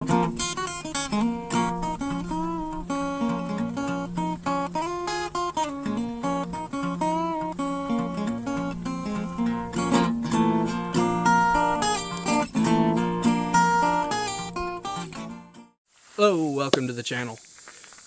Hello, welcome to the channel.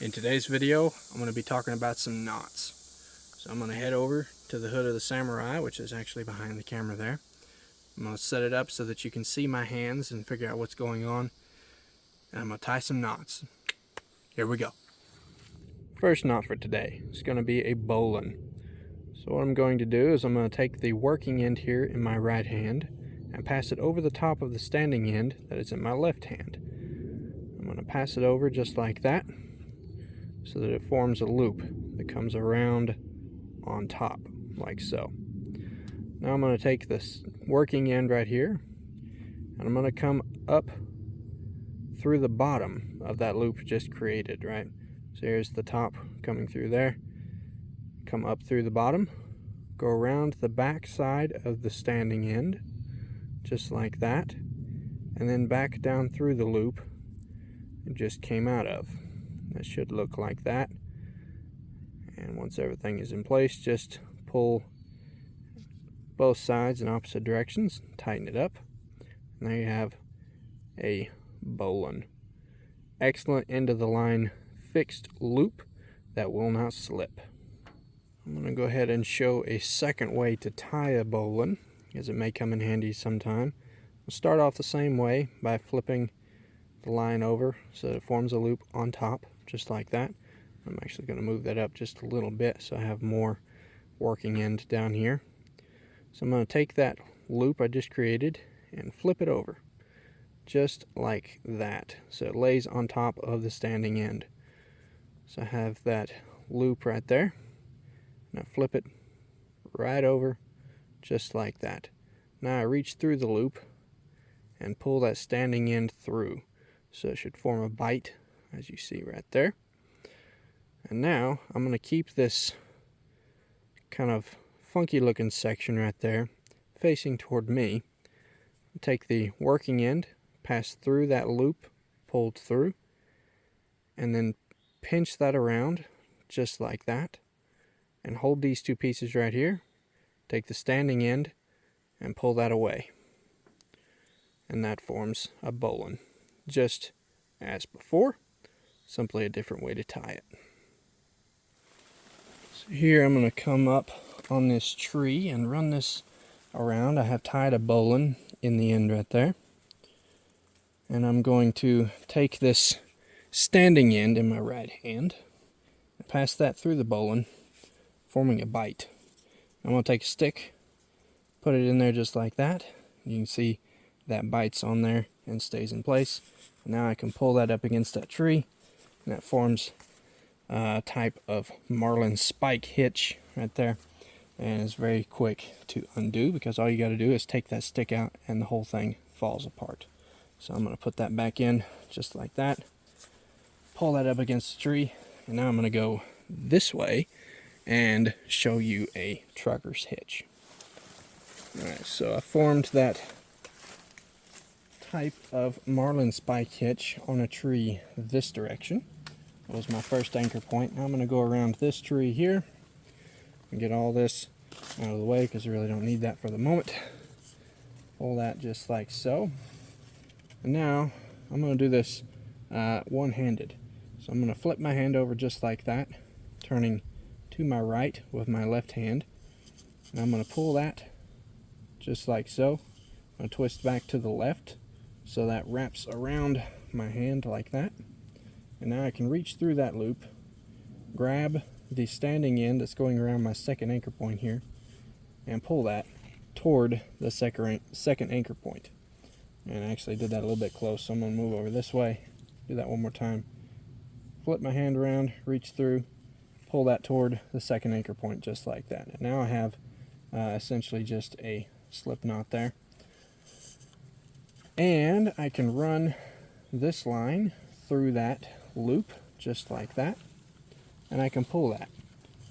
In today's video, I'm going to be talking about some knots. So I'm going to head over to the hood of the Samurai, which is actually behind the camera there. I'm going to set it up so that you can see my hands and figure out what's going on. And I'm going to tie some knots. Here we go. First knot for today is going to be a bowline. So what I'm going to do is I'm going to take the working end here in my right hand and pass it over the top of the standing end that is in my left hand. I'm going to pass it over just like that so that it forms a loop that comes around on top, like so. Now I'm going to take this working end right here and I'm going to come up through the bottom of that loop just created, right? So here's the top coming through there. Come up through the bottom, go around the back side of the standing end, just like that, and then back down through the loop it just came out of. That should look like that. And once everything is in place, just pull both sides in opposite directions, tighten it up. Now you have a bowline. Excellent end of the line fixed loop that will not slip. I'm going to go ahead and show a second way to tie a bowline, as it may come in handy sometime. We'll start off the same way by flipping the line over so that it forms a loop on top, just like that. I'm actually going to move that up just a little bit so I have more working end down here. So I'm going to take that loop I just created and flip it over, just like that, so it lays on top of the standing end. So I have that loop right there, and I flip it right over, just like that. Now I reach through the loop and pull that standing end through. So it should form a bite, as you see right there. And now I'm going to keep this kind of funky looking section right there facing toward me. Take the working end, pass through that loop, pulled through, and then pinch that around just like that. And hold these two pieces right here. Take the standing end and pull that away. And that forms a bowline. Just as before, simply a different way to tie it. So here I'm going to come up on this tree and run this around. I have tied a bowline in the end right there. And I'm going to take this standing end in my right hand and pass that through the bowline, forming a bite. I'm going to take a stick, put it in there just like that. You can see that bites on there and stays in place. Now I can pull that up against that tree, and that forms a type of marlin spike hitch right there, and it's very quick to undo because all you got to do is take that stick out and the whole thing falls apart. So I'm going to put that back in just like that, pull that up against the tree, and now I'm going to go this way and show you a trucker's hitch. Alright, so I formed that type of marlin spike hitch on a tree this direction. That was my first anchor point. Now I'm going to go around this tree here and get all this out of the way because I really don't need that for the moment. Pull that just like so. And now I'm going to do this one-handed. So I'm going to flip my hand over just like that, turning to my right with my left hand. And I'm going to pull that just like so. I'm going to twist back to the left. So that wraps around my hand like that. And now I can reach through that loop, grab the standing end that's going around my second anchor point here, and pull that toward the second anchor point. And I actually did that a little bit close, so I'm going to move over this way, do that one more time. Flip my hand around, reach through, pull that toward the second anchor point just like that. And now I have essentially just a slip knot there. And I can run this line through that loop just like that, and I can pull that,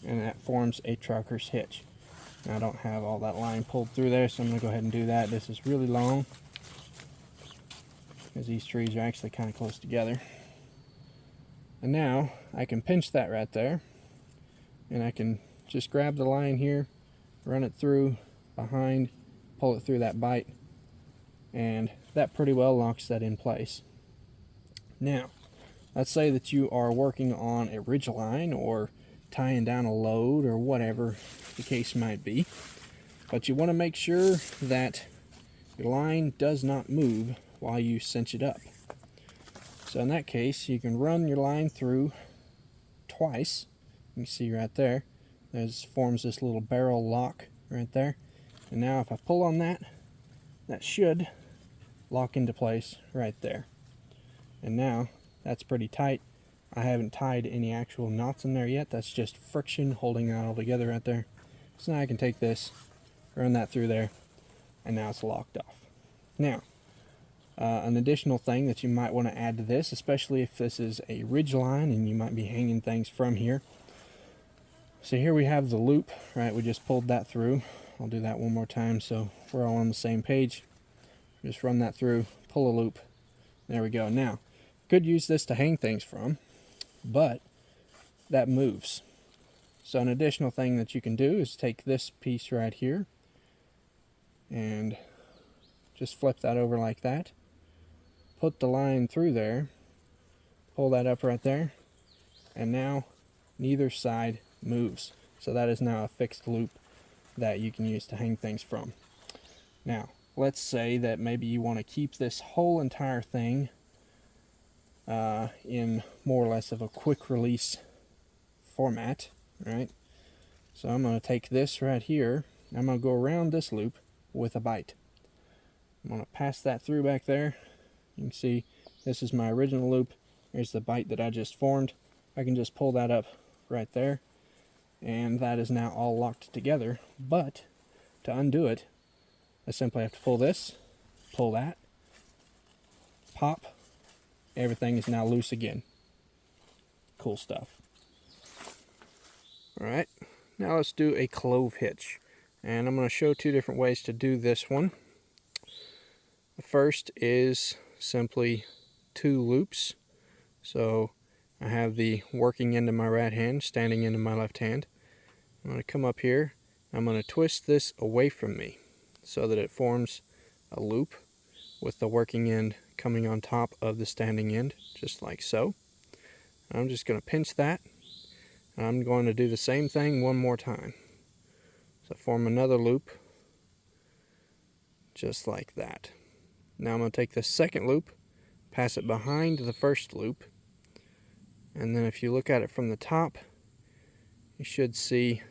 and that forms a trucker's hitch. Now, I don't have all that line pulled through there, so I'm going to go ahead and do that. This is really long, because these trees are actually kind of close together. And now I can pinch that right there, and I can just grab the line here, run it through behind, pull it through that bite, and that pretty well locks that in place. Now, let's say that you are working on a ridge line or tying down a load or whatever the case might be, but you want to make sure that your line does not move while you cinch it up. So in that case, you can run your line through twice. You can see right there, there's forms this little barrel lock right there. And now if I pull on that, that should lock into place right there. And now that's pretty tight. I haven't tied any actual knots in there yet. That's just friction holding that all together right there. So now I can take this, run that through there, and now it's locked off. Now, an additional thing that you might want to add to this, especially if this is a ridge line and you might be hanging things from here. So here we have the loop, right? We just pulled that through. I'll do that one more time so we're all on the same page. Just run that through, pull a loop. There we go. Now, you could use this to hang things from, but that moves. So an additional thing that you can do is take this piece right here and just flip that over like that. Put the line through there, pull that up right there, and now neither side moves. So that is now a fixed loop that you can use to hang things from. Now, let's say that maybe you want to keep this whole entire thing in more or less of a quick release format, right? So I'm going to take this right here, I'm going to go around this loop with a bite. I'm going to pass that through back there. You can see this is my original loop. Here's the bite that I just formed. I can just pull that up right there, and that is now all locked together. But to undo it, I simply have to pull this, pull that, pop, everything is now loose again. Cool stuff. Alright, now let's do a clove hitch. And I'm going to show two different ways to do this one. The first is simply 2 loops. So I have the working end of my right hand, standing end of my left hand. I'm going to come up here, I'm going to twist this away from me so that it forms a loop with the working end coming on top of the standing end, just like so. I'm just going to pinch that, and I'm going to do the same thing one more time. So form another loop, just like that. Now I'm going to take the second loop, pass it behind the first loop, and then if you look at it from the top, you should see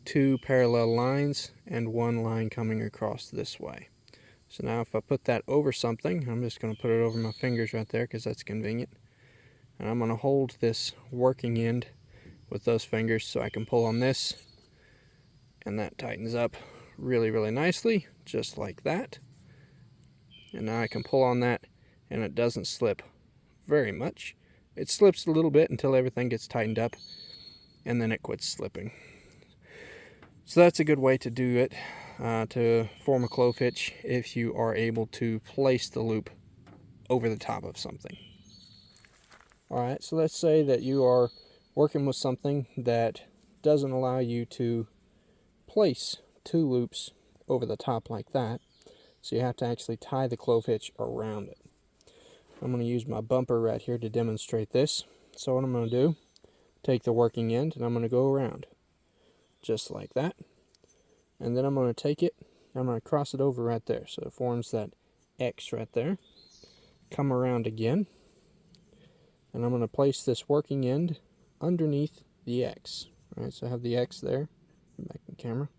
2 parallel lines and 1 line coming across this way. So now if I put that over something, I'm just going to put it over my fingers right there because that's convenient. And I'm going to hold this working end with those fingers so I can pull on this, and that tightens up really, really nicely, just like that. And now I can pull on that, and it doesn't slip very much. It slips a little bit until everything gets tightened up, and then it quits slipping. So that's a good way to do it, to form a clove hitch, if you are able to place the loop over the top of something. Alright, so let's say that you are working with something that doesn't allow you to place 2 loops over the top like that. So you have to actually tie the clove hitch around it. I'm going to use my bumper right here to demonstrate this. So what I'm going to do, take the working end and I'm going to go around, just like that. And then I'm going to take it, I'm going to cross it over right there. So it forms that X right there. Come around again, and I'm going to place this working end underneath the X. All right, so I have the X there, back in the camera.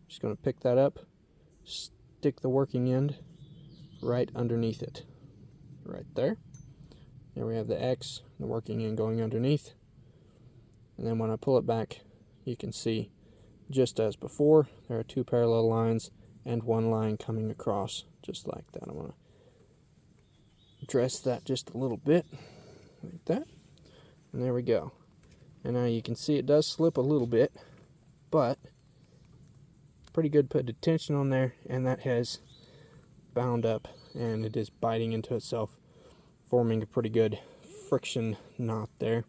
Just going to pick that up, stick the working end right underneath it, right there. There we have the X, the working end going underneath. And then when I pull it back, you can see, just as before, there are 2 parallel lines and 1 line coming across, just like that. I'm going to dress that just a little bit, like that. And there we go. And now you can see it does slip a little bit, but pretty good put of tension on there, and that has bound up and it is biting into itself, forming a pretty good friction knot there.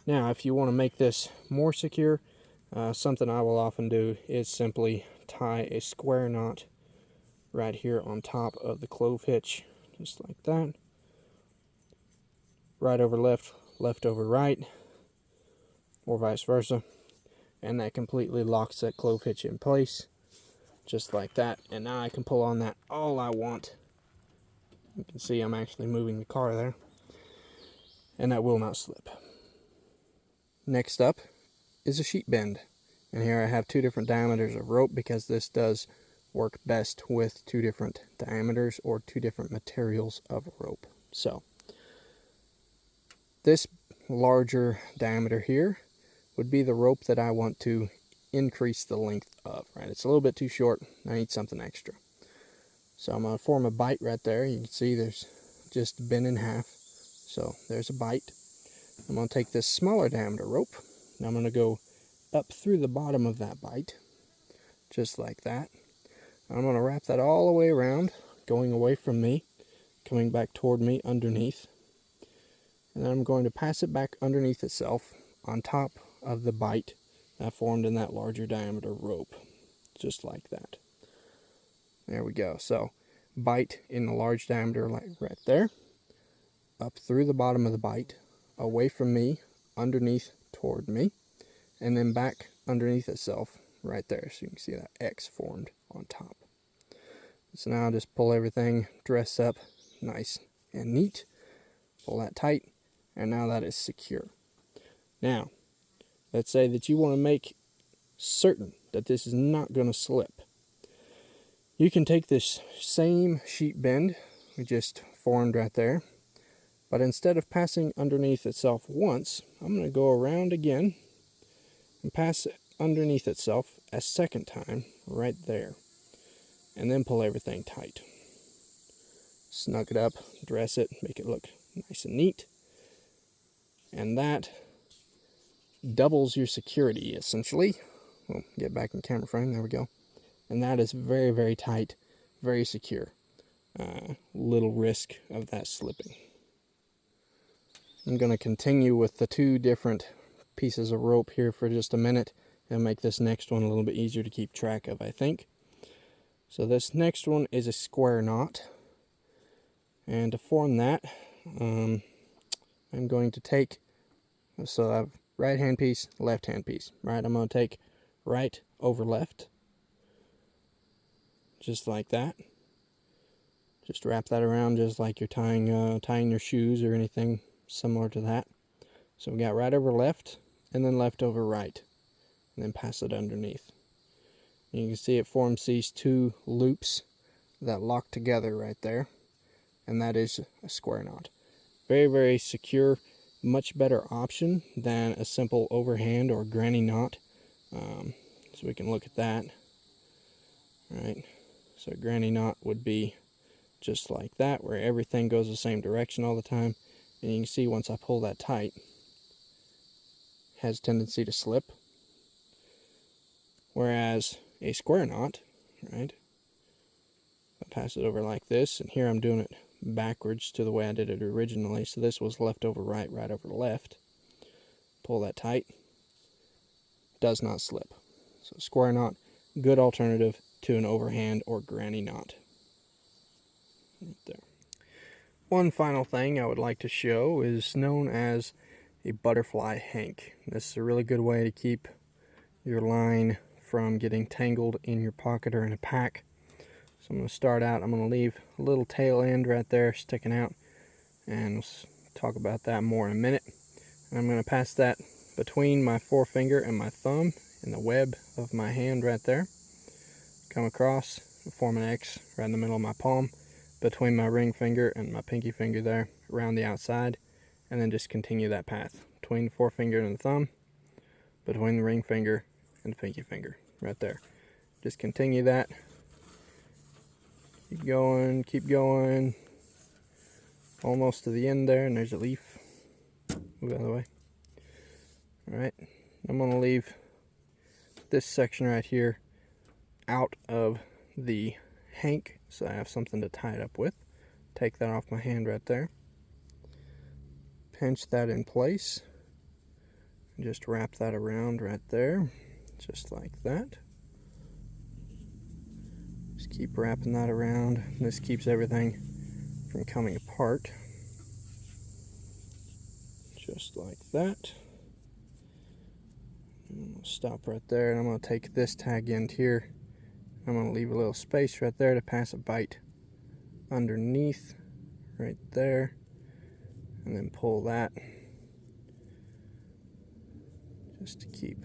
Now, if you want to make this more secure, something I will often do is simply tie a square knot right here on top of the clove hitch, just like that. Right over left, left over right, or vice versa. And that completely locks that clove hitch in place, just like that. And now I can pull on that all I want. You can see I'm actually moving the car there, and that will not slip. Next up is a sheet bend, and here I have two different diameters of rope because this does work best with two different diameters or two different materials of rope. So this larger diameter here would be the rope that I want to increase the length of, right? It's a little bit too short. I need something extra. So I'm going to form a bite right there. You can see there's just bent in half. So there's a bite. I'm going to take this smaller diameter rope, and I'm going to go up through the bottom of that bite, just like that. I'm going to wrap that all the way around, going away from me, coming back toward me underneath. And then I'm going to pass it back underneath itself on top of the bite that formed in that larger diameter rope, just like that. There we go. So bite in the large diameter like right there, up through the bottom of the bite, away from me, underneath toward me, and then back underneath itself right there. So you can see that X formed on top. So now I'll just pull everything, dress up nice and neat, pull that tight, and now that is secure. Now, let's say that you want to make certain that this is not going to slip. You can take this same sheet bend we just formed right there, but instead of passing underneath itself once, I'm going to go around again and pass it underneath itself a second time right there, and then pull everything tight. Snug it up, dress it, make it look nice and neat, and that doubles your security essentially. We'll get back in camera frame, there we go. And that is very, very tight, very secure. Little risk of that slipping. I'm going to continue with the two different pieces of rope here for just a minute and make this next one a little bit easier to keep track of, I think. So this next one is a square knot, and to form that I'm going to take, so I have right hand piece, left hand piece, right? I'm going to take right over left, just like that. Just wrap that around just like you're tying your shoes or anything similar to that. So we got right over left, and then left over right, and then pass it underneath. And you can see it forms these two loops that lock together right there, and that is a square knot. Very, very secure, much better option than a simple overhand or granny knot. So we can look at that. Right, so a granny knot would be just like that, where everything goes the same direction all the time, and you can see once I pull that tight, it has a tendency to slip. Whereas a square knot, right, I pass it over like this, and here I'm doing it backwards to the way I did it originally, so this was left over right, right over left. Pull that tight, does not slip. So square knot, good alternative to an overhand or granny knot. Right there. One final thing I would like to show is known as a butterfly hank. This is a really good way to keep your line from getting tangled in your pocket or in a pack. So I'm going to start out, I'm going to leave a little tail end right there sticking out, and we'll talk about that more in a minute. And I'm going to pass that between my forefinger and my thumb in the web of my hand right there. Come across, form an X right in the middle of my palm, between my ring finger and my pinky finger there, around the outside, and then just continue that path between the forefinger and the thumb, between the ring finger and the pinky finger right there. Just continue that. Keep going, almost to the end there, and there's a leaf. Move out of the way. Alright, I'm going to leave this section right here out of the hank so I have something to tie it up with. Take that off my hand right there. Pinch that in place. And just wrap that around right there, just like that. Just keep wrapping that around. This keeps everything from coming apart. Just like that. I'm going to stop right there, and I'm going to take this tag end here. I'm going to leave a little space right there to pass a bite underneath, right there, and then pull that just to keep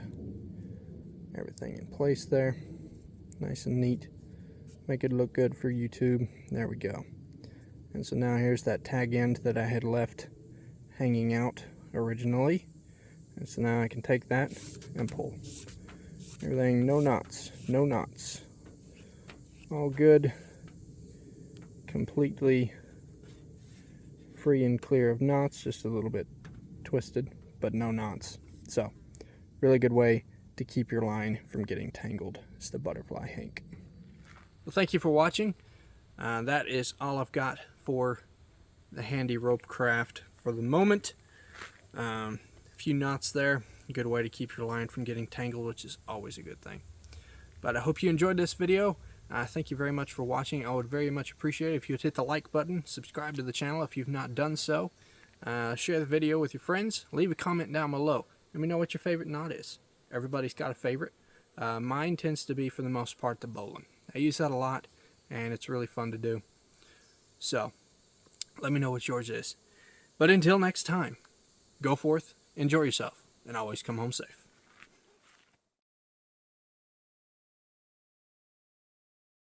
everything in place there, nice and neat. Make it look good for YouTube. There we go. And so now here's that tag end that I had left hanging out originally. And so now I can take that and pull. Everything, no knots, no knots. All good. Completely free and clear of knots, just a little bit twisted, but no knots. So, really good way to keep your line from getting tangled. It's the butterfly hank. Well, thank you for watching. That is all I've got for the handy Ropecraft for the moment. A few knots there, a good way to keep your line from getting tangled, which is always a good thing. But I hope you enjoyed this video. Thank you very much for watching. I would very much appreciate it if you would hit the like button, subscribe to the channel if you've not done so, share the video with your friends, leave a comment down below. Let me know what your favorite knot is. Everybody's got a favorite. Mine tends to be, for the most part, the Bowline. I use that a lot, and it's really fun to do. So, let me know what yours is. But until next time, go forth, enjoy yourself, and always come home safe.